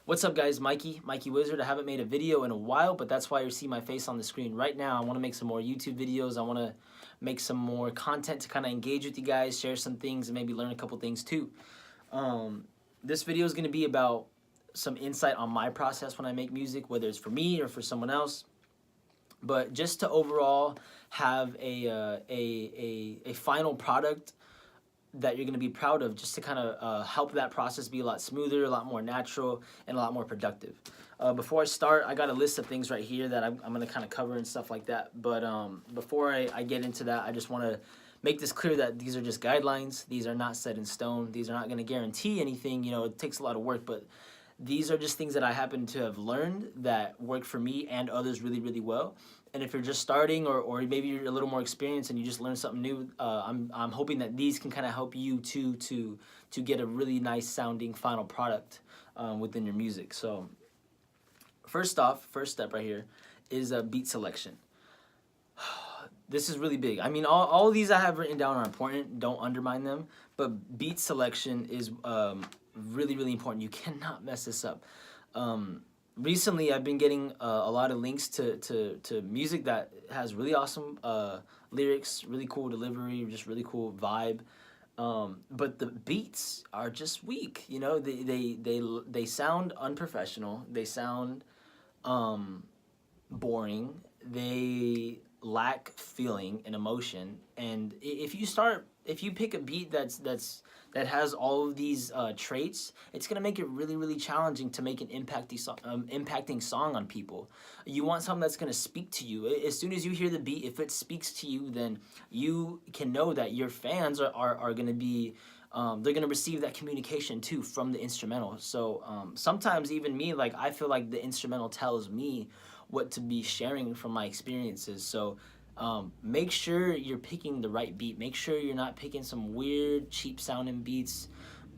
What's up guys, Mikey Wizard. I haven't made a video in a while, but that's why you see my face on the screen right now. I want to make some more YouTube videos. I want to make some more content to kind of engage with you guys, share some things, and maybe learn a couple things too. This video is going to be about some insight on my process when I make music, whether it's for me or for someone else. But just to overall have a final product that you're going to be proud of, just to kind of help that process be a lot smoother, a lot more natural, and a lot more productive. Before I start, I got a list of things right here that I'm going to kind of cover and stuff like that. But before I get into that, I just want to make this clear that these are just guidelines. These are not set in stone. These are not going to guarantee anything. You know, it takes a lot of work, but these are just things that I happen to have learned that work for me and others really, really well. And if you're just starting, or maybe you're a little more experienced and you just learned something new, I'm hoping that these can kind of help you to get a really nice sounding final product within your music. So first step right here is beat selection. This is really big. I mean, all of these I have written down are important. Don't undermine them. But beat selection is really, really important. You cannot mess this up. Recently, I've been getting a lot of links to music that has really awesome lyrics, really cool delivery, just really cool vibe. But the beats are just weak. You know, they sound unprofessional. They sound boring. They lack feeling and emotion. And if you pick a beat that has all of these traits, it's gonna make it really, really challenging to make an impacting song on people. You want something that's gonna speak to you. As soon as you hear the beat, if it speaks to you, then you can know that your fans are gonna be they're gonna receive that communication too from the instrumental. So sometimes even me, like, I feel like the instrumental tells me what to be sharing from my experiences. So make sure you're picking the right beat. Make sure you're not picking some weird, cheap sounding beats.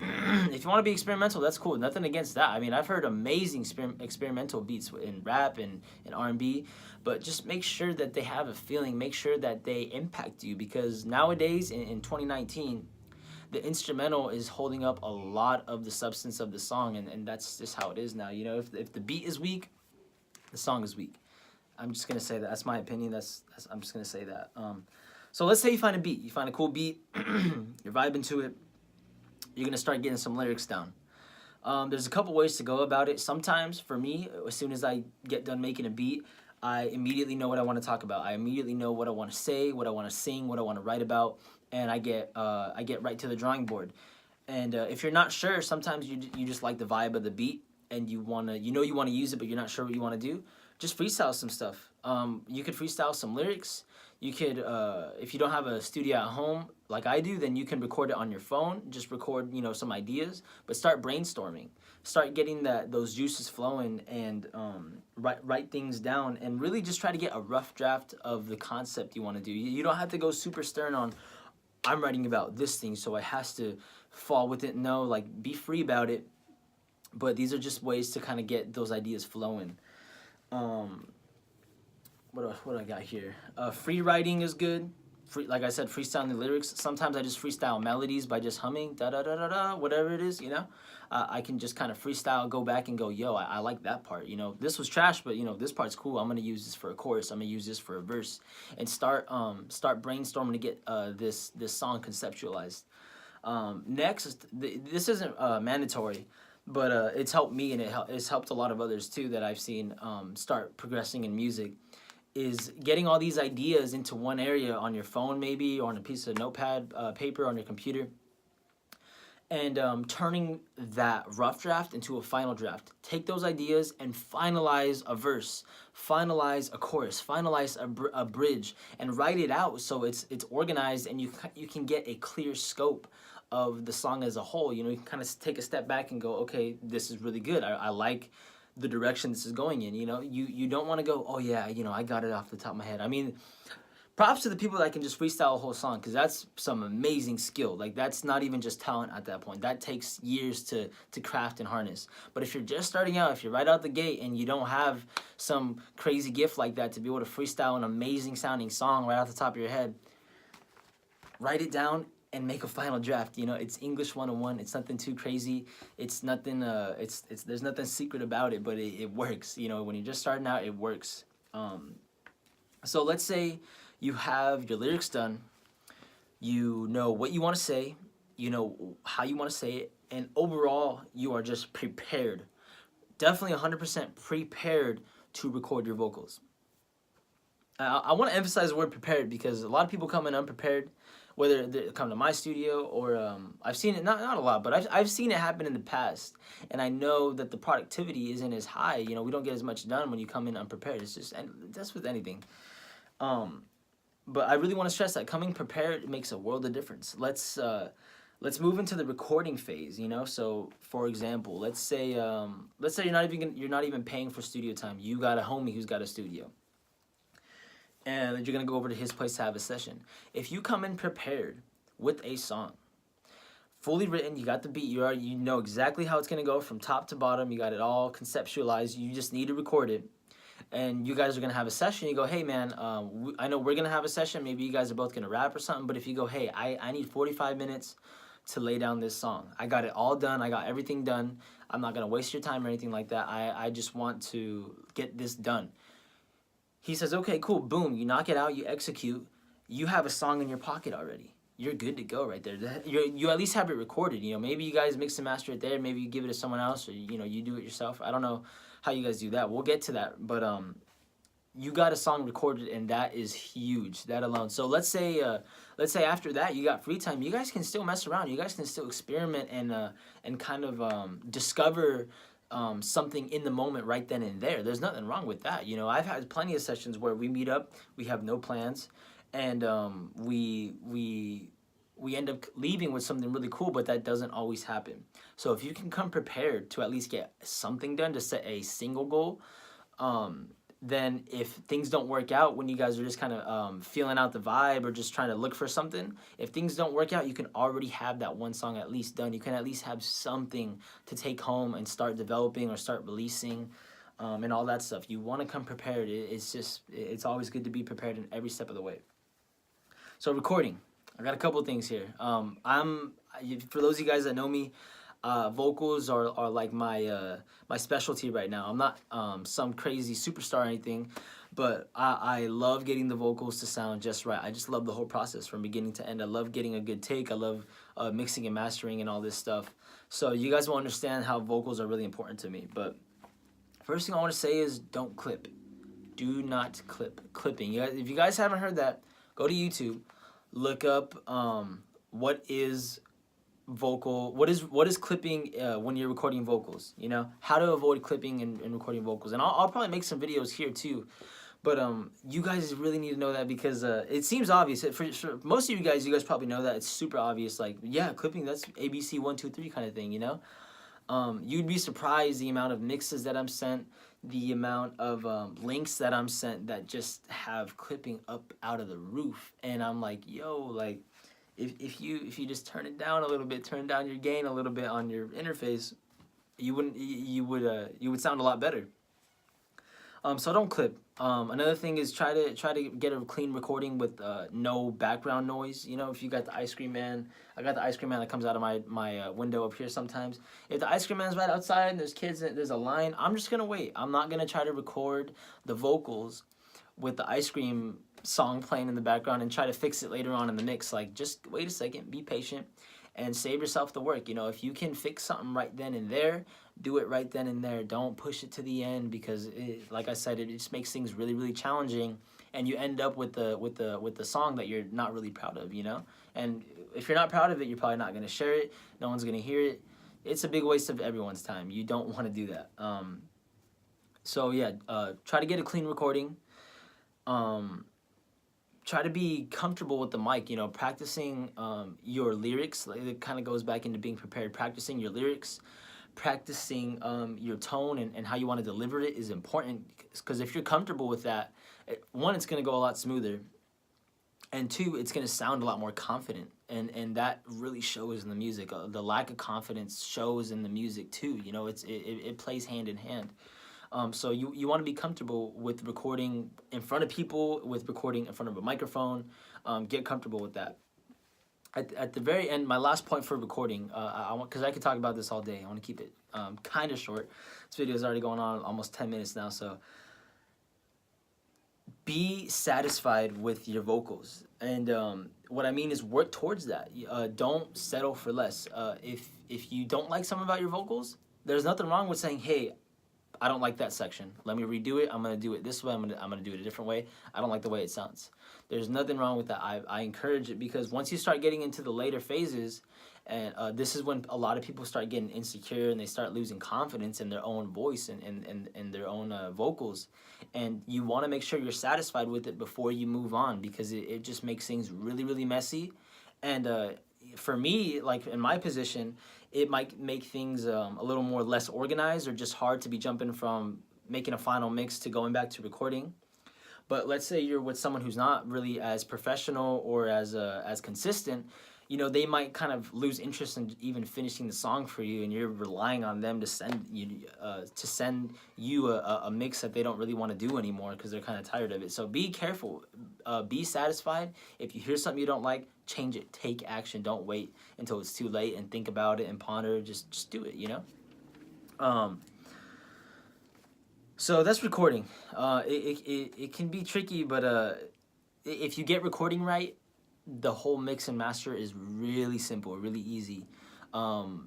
If you want to be experimental, that's cool. Nothing against that. I mean, I've heard amazing experimental beats in rap and R&B, but just make sure that they have a feeling. Make sure that they impact you, because nowadays in 2019, the instrumental is holding up a lot of the substance of the song, and that's just how it is now. You know, if the beat is weak, the song is weak. I'm just gonna say that. That's my opinion. I'm just gonna say that. So let's say you find a beat. You find a cool beat. You're vibing to it. You're gonna start getting some lyrics down. There's a couple ways to go about it. Sometimes for me, as soon as I get done making a beat, I immediately know what I want to talk about. I immediately know what I want to say, what I want to sing, what I want to write about, and I get right to the drawing board. And if you're not sure, sometimes you just like the vibe of the beat, and you want to use it, but you're not sure what you want to do. Just freestyle some stuff. You could freestyle some lyrics. You could, if you don't have a studio at home like I do, then you can record it on your phone. Just record, some ideas, but start brainstorming. Start getting those juices flowing, and write things down, and really just try to get a rough draft of the concept you want to do. You don't have to go super stern on, I'm writing about this thing, so it has to fall with it. No, like, be free about it. But these are just ways to kind of get those ideas flowing. What do I got here? Free writing is good. Like I said, freestyling the lyrics. Sometimes I just freestyle melodies by just humming, da da da da da, whatever it is. I can just kind of freestyle, go back and go, yo, I like that part. This was trash, but this part's cool. I'm gonna use this for a chorus. I'm gonna use this for a verse, and start brainstorming to get this song conceptualized. Next, this isn't mandatory, but it's helped me, and it's helped a lot of others too that I've seen start progressing in music, is getting all these ideas into one area on your phone, maybe, or on a piece of notepad paper on your computer, and turning that rough draft into a final draft. Take those ideas and finalize a verse, finalize a chorus, finalize a bridge, and write it out so it's organized, and you can get a clear scope of the song as a whole. You can kind of take a step back and go, okay, this is really good. I like the direction this is going in. You don't want to go, oh yeah, I got it off the top of my head. I mean, props to the people that can just freestyle a whole song, because that's some amazing skill. Like, that's not even just talent at that point. That takes years to craft and harness. But if you're just starting out, if you're right out the gate and you don't have some crazy gift like that to be able to freestyle an amazing sounding song right off the top of your head, write it down and make a final draft. You know, it's English 101. It's nothing too crazy. It's nothing. It's there's nothing secret about it, but it works. You know, when you're just starting out, it works. So let's say you have your lyrics done. You know what you want to say. You know how you want to say it, and overall, you are just prepared. Definitely 100% prepared to record your vocals. I want to emphasize the word prepared because a lot of people come in unprepared, whether they come to my studio or I've seen it, not a lot, but I've seen it happen in the past, and I know that the productivity isn't as high. You know, we don't get as much done when you come in unprepared. It's just, and that's with anything. But I really want to stress that coming prepared makes a world of difference. Let's move into the recording phase. You know, so for example, let's say you're not even paying for studio time. You got a homie who's got a studio, and you're gonna go over to his place to have a session. If you come in prepared with a song, fully written, you got the beat, you know exactly how it's gonna go from top to bottom. You got it all conceptualized. You just need to record it, and you guys are gonna have a session. You go, hey man, I know we're gonna have a session. Maybe you guys are both gonna rap or something. But if you go, hey, I need 45 minutes to lay down this song. I got it all done. I got everything done. I'm not gonna waste your time or anything like that. I just want to get this done. He says, okay, cool, boom, you knock it out, you execute, you have a song in your pocket already. You're good to go right there. You at least have it recorded. You know, maybe you guys mix and master it there. Maybe you give it to someone else, or you know, you do it yourself. I don't know how you guys do that. We'll get to that, but you got a song recorded, and that is huge. That alone. So let's say after that you got free time. You guys can still mess around. You guys can still experiment and kind of discover something in the moment right then and there. There's nothing wrong with that. You know, I've had plenty of sessions where we meet up, we have no plans, and we end up leaving with something really cool, but that doesn't always happen. So if you can come prepared to at least get something done, to set a single goal, then if things don't work out when you guys are just kind of feeling out the vibe or just trying to look for something, if things don't work out, you can already have that one song at least done. You can at least have something to take home and start developing or start releasing, and all that stuff. You want to come prepared. It's always good to be prepared in every step of the way. So recording, I got a couple things here. For those of you guys that know me, vocals are like my specialty right now. I'm not some crazy superstar or anything, but I love getting the vocals to sound just right. I just love the whole process from beginning to end. I love getting a good take. I love mixing and mastering and all this stuff. So you guys will understand how vocals are really important to me. But first thing I want to say is don't clip. Do not clip. Clipping. If you guys haven't heard that, go to YouTube, look up what is clipping when you're recording vocals. You know, how to avoid clipping and recording vocals. And I'll probably make some videos here too, but you guys really need to know that because it seems obvious. For most of you guys probably know that. It's super obvious. Like, yeah, clipping, that's ABC 1 2 3 kind of thing, you know. You'd be surprised the amount of mixes that I'm sent, the amount of links that I'm sent that just have clipping up out of the roof, and I'm like, yo, like, if you just turn it down a little bit, turn down your gain a little bit on your interface, you would sound a lot better. So don't clip. Another thing is try to get a clean recording with no background noise. You know, if you got the ice cream man, I got the ice cream man that comes out of my window up here sometimes. If the ice cream man's right outside and there's kids and there's a line, I'm just gonna wait. I'm not gonna try to record the vocals with the ice cream song playing in the background and try to fix it later on in the mix. Like, just wait a second, be patient, and save yourself the work. You know, if you can fix something right then and there, do it right then and there. Don't push it to the end because, like I said, it just makes things really, really challenging, and you end up with the song that you're not really proud of. You know, and if you're not proud of it, you're probably not going to share it. No one's going to hear it. It's a big waste of everyone's time. You don't want to do that. So yeah, try to get a clean recording. Try to be comfortable with the mic, you know, practicing your lyrics. It kind of goes back into being prepared. Practicing your lyrics, practicing your tone and how you want to deliver it is important, because if you're comfortable with that, one, it's going to go a lot smoother, and two, it's going to sound a lot more confident, and that really shows in the music. The lack of confidence shows in the music too. You know, it plays hand in hand. So you want to be comfortable with recording in front of people, with recording in front of a microphone. Get comfortable with that. at the very end, my last point for recording, I want, because I could talk about this all day. I want to keep it kind of short. This video is already going on almost 10 minutes now, so be satisfied with your vocals. And what I mean is work towards that. Don't settle for less. If you don't like something about your vocals, there's nothing wrong with saying, hey, I don't like that section. Let me redo it. I'm gonna do it this way. I'm gonna do it a different way. I don't like the way it sounds. There's nothing wrong with that. I encourage it, because once you start getting into the later phases, and this is when a lot of people start getting insecure and they start losing confidence in their own voice and their own vocals. And you want to make sure you're satisfied with it before you move on, because it just makes things really, really messy. And for me, like in my position, it might make things a little more less organized, or just hard to be jumping from making a final mix to going back to recording. But let's say you're with someone who's not really as professional or as consistent, you know, they might kind of lose interest in even finishing the song for you, and you're relying on them to send you a mix that they don't really want to do anymore because they're kind of tired of it. So be careful, be satisfied. If you hear something you don't like, change it. Take action. Don't wait until it's too late and think about it and ponder. Just do it. You know. So that's recording. It can be tricky, but if you get recording right, the whole mix and master is really simple, really easy.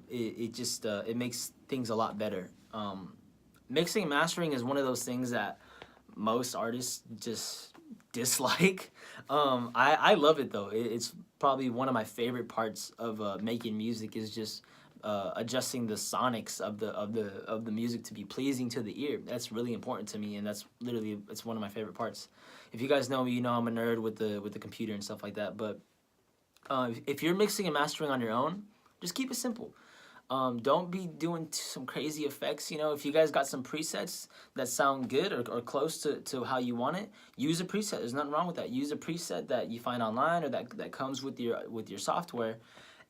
It makes things a lot better. Mixing and mastering is one of those things that most artists just dislike. I love it though. It's probably one of my favorite parts of making music, is just adjusting the sonics of the music to be pleasing to the ear. That's really important to me, and it's one of my favorite parts. If you guys know me, you know I'm a nerd with the computer and stuff like that. But if you're mixing and mastering on your own, just keep it simple. Don't be doing some crazy effects. You know, if you guys got some presets that sound good or close to how you want it, use a preset. There's nothing wrong with that. Use a preset that you find online or that comes with your software,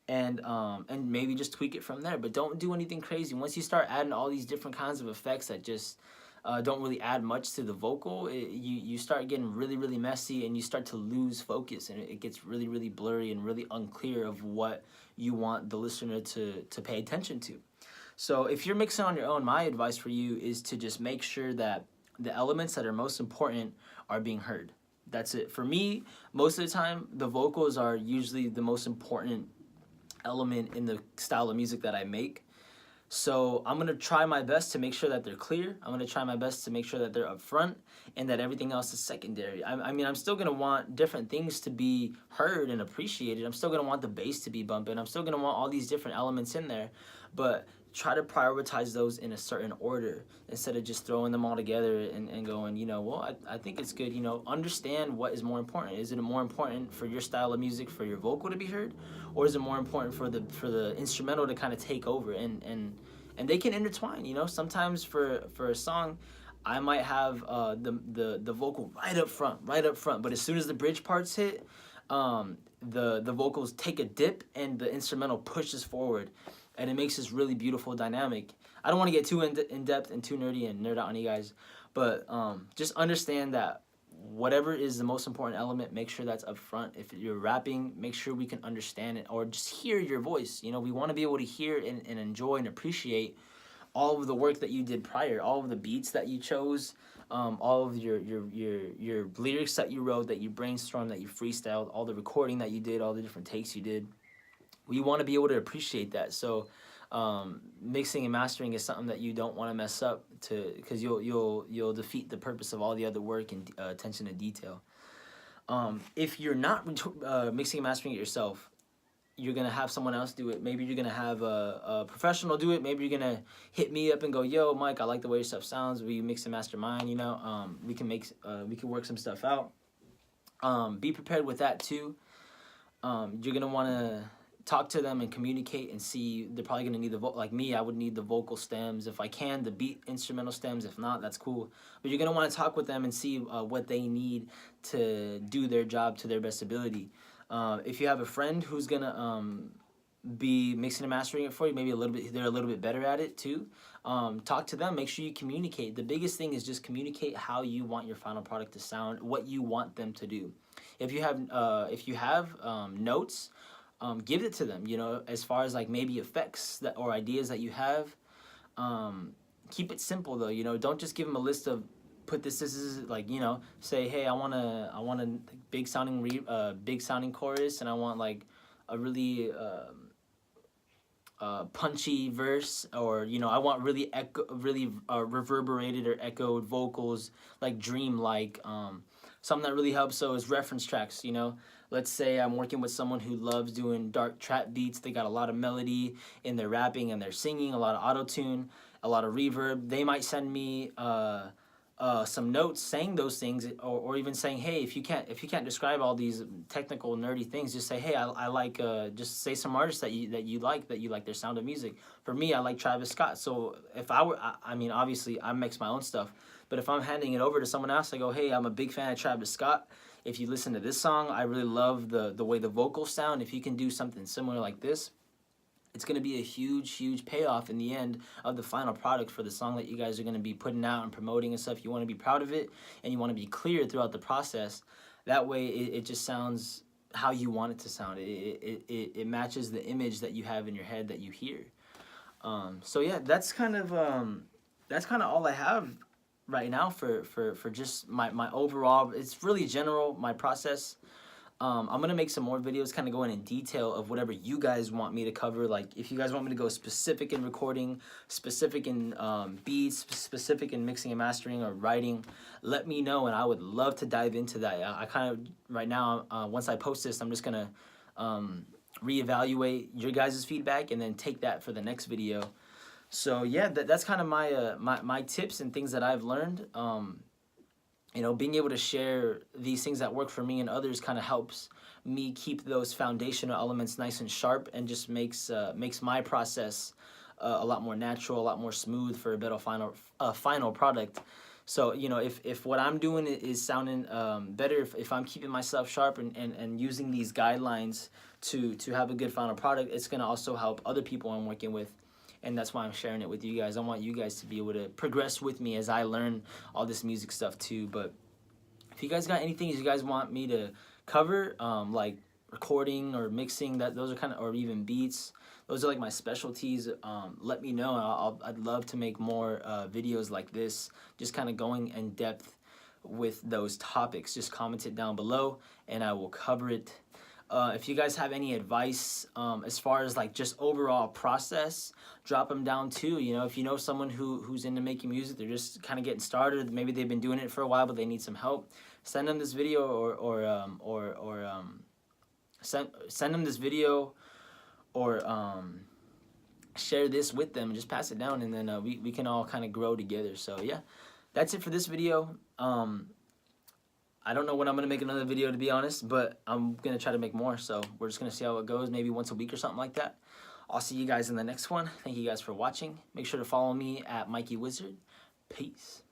and maybe just tweak it from there. But don't do anything crazy. Once you start adding all these different kinds of effects that just don't really add much to the vocal, you start getting really, really messy, and you start to lose focus, and it gets really, really blurry and really unclear of what you want the listener to pay attention to. So if you're mixing on your own, my advice for you is to just make sure that the elements that are most important are being heard. That's it. For me, most of the time, the vocals are usually the most important element in the style of music that I make. So I'm going to try my best to make sure that they're clear. I'm going to try my best to make sure that they're upfront, and that everything else is secondary. I mean, I'm still going to want different things to be heard and appreciated. I'm still going to want the bass to be bumping. I'm still going to want all these different elements in there, but try to prioritize those in a certain order instead of just throwing them all together and going, you know, well, I think it's good. You know, understand what is more important. Is it more important for your style of music for your vocal to be heard, or is it more important for the instrumental to kind of take over? And they can intertwine. You know, sometimes for a song, I might have the vocal right up front, but as soon as the bridge parts hit, the vocals take a dip and the instrumental pushes forward, and it makes this really beautiful dynamic. I don't want to get too in depth and too nerdy and nerd out on you guys, but just understand that whatever is the most important element, make sure that's up front. If you're rapping, make sure we can understand it or just hear your voice. You know, we want to be able to hear and enjoy and appreciate all of the work that you did prior, all of the beats that you chose, all of your lyrics that you wrote, that you brainstormed, that you freestyled, all the recording that you did, all the different takes you did. We want to be able to appreciate that. So mixing and mastering is something that you don't want to mess up, because you'll defeat the purpose of all the other work and attention to detail. If you're not mixing and mastering it yourself, you're gonna have someone else do it. Maybe you're gonna have a professional do it. Maybe you're gonna hit me up and go, "Yo, Mike, I like the way your stuff sounds. Will you mix and master mine?" You know, we can work some stuff out. Be prepared with that too. You're gonna want to talk to them and communicate and see. They're probably gonna need like me, I would need the vocal stems if I can, the beat instrumental stems. If not, that's cool. But you're gonna want to talk with them and see what they need to do their job to their best ability. If you have a friend who's gonna be mixing and mastering it for you, maybe they're a little bit better at it too. Talk to them. Make sure you communicate. The biggest thing is just communicate how you want your final product to sound, what you want them to do. If you have notes, give it to them, you know, as far as like maybe effects that or ideas that you have. Keep it simple though, you know, don't just give them a list of put this is like, you know, say, hey, I want a big sounding chorus, and I want like a really punchy verse, or you know, I want really reverberated or echoed vocals, like dream like. Something that really helps though is reference tracks. You know, let's say I'm working with someone who loves doing dark trap beats. They got a lot of melody in their rapping and their singing, a lot of auto tune, a lot of reverb. They might send me some notes saying those things, or even saying, hey, if you can't describe all these technical nerdy things, just say, hey, I like just say some artists that you like their sound of music. For me, I like Travis Scott. So if I mean, obviously I mix my own stuff, but if I'm handing it over to someone else, I go, hey, I'm a big fan of Travis Scott. If you listen to this song, I really love the way the vocals sound. If you can do something similar like this, it's going to be a huge payoff in the end of the final product for the song that you guys are going to be putting out and promoting and stuff. You want to be proud of it, and you want to be clear throughout the process. That way it just sounds how you want it to sound. It matches the image that you have in your head that you hear. So yeah, that's kind of all I have right now for just my overall. It's really general, my process. I'm going to make some more videos kind of going in detail of whatever you guys want me to cover. Like, if you guys want me to go specific in recording, specific in beats, specific in mixing and mastering or writing, let me know, and I would love to dive into that. I kind of, right now, once I post this, I'm just going to reevaluate your guys' feedback and then take that for the next video. So, yeah, that's kind of my tips and things that I've learned. You know, being able to share these things that work for me and others kind of helps me keep those foundational elements nice and sharp, and just makes my process a lot more natural, a lot more smooth for a better final product. So, you know, if what I'm doing is sounding better, if I'm keeping myself sharp and using these guidelines to have a good final product, it's going to also help other people I'm working with. And that's why I'm sharing it with you guys. I want you guys to be able to progress with me as I learn all this music stuff too. But if you guys got anything you guys want me to cover, like recording or mixing, those are kind of, or even beats, those are like my specialties. Let me know. I'd love to make more videos like this, just kind of going in depth with those topics. Just comment it down below and I will cover it. If you guys have any advice as far as like just overall process, drop them down too. You know, if you know someone who's into making music, they're just kind of getting started, maybe they've been doing it for a while but they need some help, send them this video, or send them this video, or share this with them and just pass it down, and then we can all kind of grow together. So yeah, that's it for this video. I don't know when I'm going to make another video, to be honest, but I'm going to try to make more, so we're just going to see how it goes, maybe once a week or something like that. I'll see you guys in the next one. Thank you guys for watching. Make sure to follow me at Mikey Wizard. Peace.